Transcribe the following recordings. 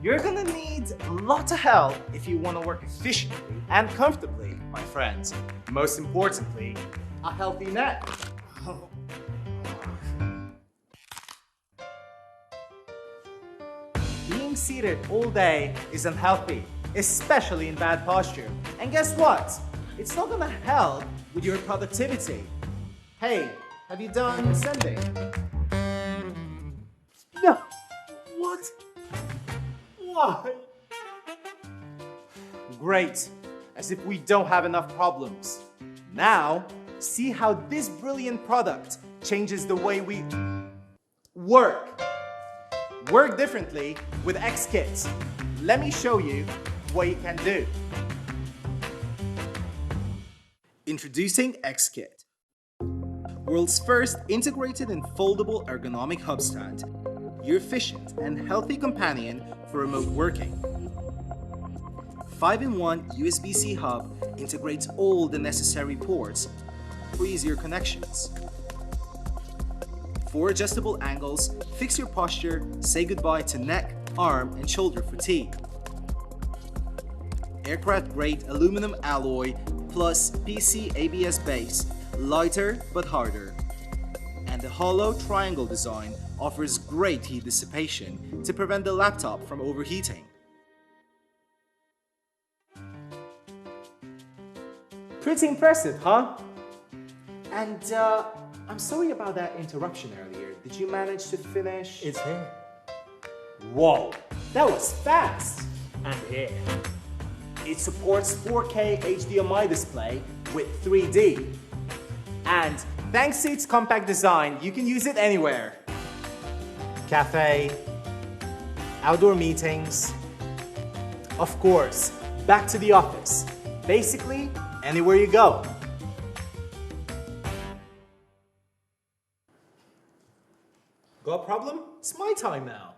You're gonna need a lot of help if you want to work efficiently and comfortably, my friends. Most importantly, a healthy neck. Being seated all day is unhealthy, especially in bad posture. And guess what? It's not gonna help with your productivity. Hey, have you done sending? No. What? Why? Great. As if we don't have enough problems. Now, see how this brilliant product changes the way we work. Work differently with XKit. Let me show you what you can do. Introducing XKit. World's first integrated and foldable ergonomic hub stand. Your efficient and healthy companion for remote working. 5-in-1 USB-C hub integrates all the necessary ports for easier connections. 4 adjustable angles fix your posture, say goodbye to neck, arm, and shoulder fatigue. Aircraft-grade aluminum alloy plus PC ABS base, lighter but harder. And the hollow triangle design offers great heat dissipation to prevent the laptop from overheating. Pretty impressive, huh? And I'm sorry about that interruption earlier. Did you manage to finish? It's here. Whoa, that was fast! And here. It supports 4K HDMI display with 3D. And thanks to its compact design, you can use it anywhere. Cafe, outdoor meetings, of course, back to the office. Basically, anywhere you go. Got a problem? It's my time now.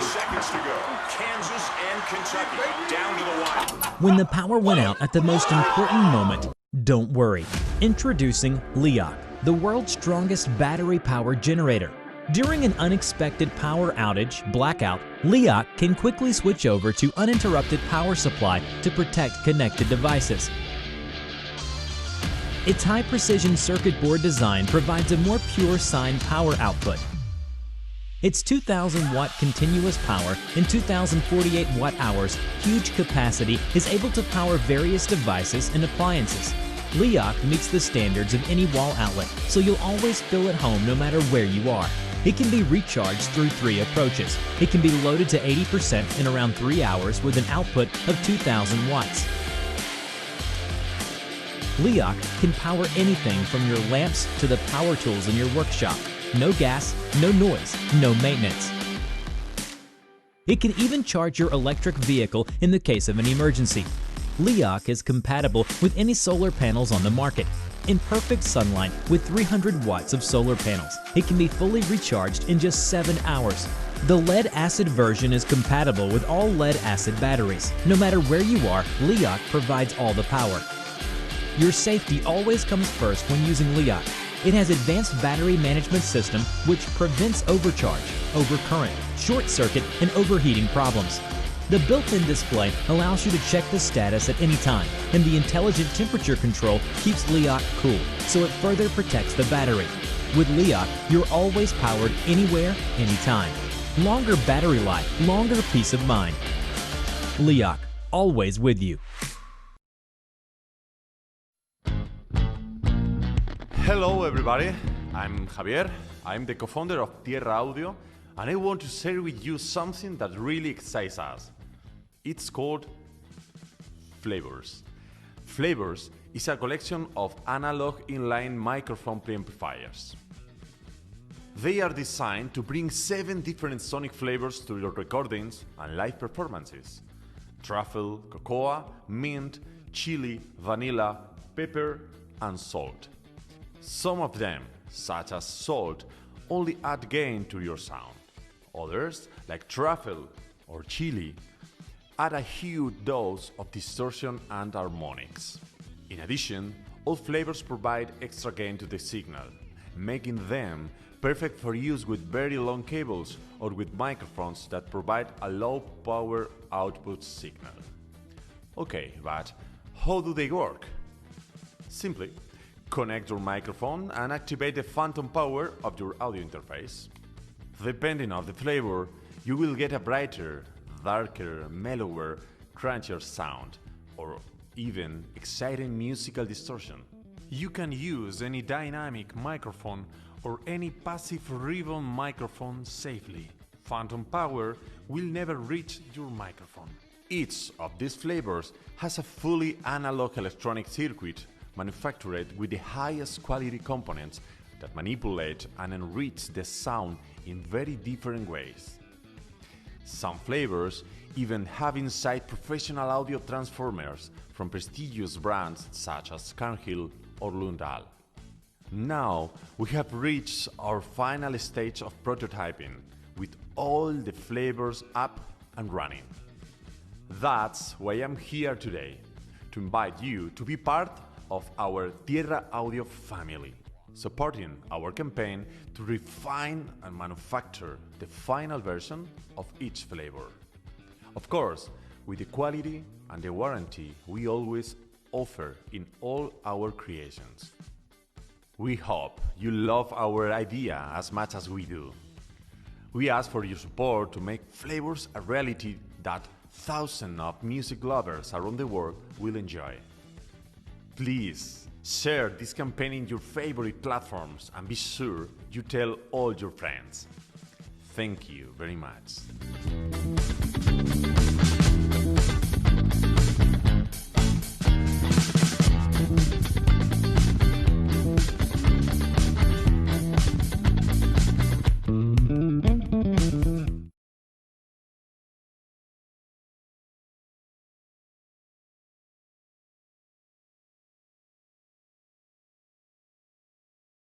Seconds to go. Kansas and Kentucky down to the wire. When the power went out at the most important moment, don't worry. Introducing LEOCH, the world's strongest battery-powered generator. During an unexpected power outage, blackout, LEOCH can quickly switch over to uninterrupted power supply to protect connected devices. Its high-precision circuit board design provides a more pure sine power output. Its 2,000-watt continuous power and 2,048 watt-hours huge capacity is able to power various devices and appliances. LEOCH meets the standards of any wall outlet, so you'll always feel at home no matter where you are. It can be recharged through 3 approaches. It can be loaded to 80% in around 3 hours with an output of 2,000 watts. LEOCH can power anything from your lamps to the power tools in your workshop. No gas, no noise, no maintenance. It can even charge your electric vehicle in the case of an emergency. LEOCH is compatible with any solar panels on the market. In perfect sunlight with 300 watts of solar panels, it can be fully recharged in just 7 hours. The lead-acid version is compatible with all lead-acid batteries. No matter where you are, LEOCH provides all the power. Your safety always comes first when using LEOCH. It has advanced battery management system which prevents overcharge, overcurrent, short circuit, and overheating problems. The built-in display allows you to check the status at any time, and the intelligent temperature control keeps LEOCH cool, so it further protects the battery. With LEOCH, you're always powered anywhere, anytime. Longer battery life, longer peace of mind. LEOCH, always with you. Hello everybody, I'm Javier, I'm the co-founder of Tierra Audio, and I want to share with you something that really excites us. It's called FLAVOURS. FLAVOURS is a collection of analog inline microphone preamplifiers. They are designed to bring 7 different sonic flavors to your recordings and live performances. Truffle, cocoa, mint, chili, vanilla, pepper, and salt. Some of them, such as salt, only add gain to your sound. Others, like truffle or chili, add a huge dose of distortion and harmonics. In addition, all flavors provide extra gain to the signal, making them perfect for use with very long cables or with microphones that provide a low power output signal. Okay, but how do they work? Simply connect your microphone and activate the phantom power of your audio interface. Depending on the flavor, you will get a brighter, darker, mellower, crunchier sound, or even exciting musical distortion. You can use any dynamic microphone or any passive ribbon microphone safely. Phantom power will never reach your microphone. Each of these flavors has a fully analog electronic circuit manufactured with the highest quality components that manipulate and enrich the sound in very different ways. Some flavors even have inside professional audio transformers from prestigious brands such as Carnhill or Lundahl. Now we have reached our final stage of prototyping with all the flavors up and running. That's why I'm here today, to invite you to be part of our Tierra Audio family, supporting our campaign to refine and manufacture the final version of each flavor. Of course, with the quality and the warranty we always offer in all our creations. We hope you love our idea as much as we do. We ask for your support to make flavors a reality that thousands of music lovers around the world will enjoy. Please share this campaign in your favorite platforms and be sure you tell all your friends. Thank you very much.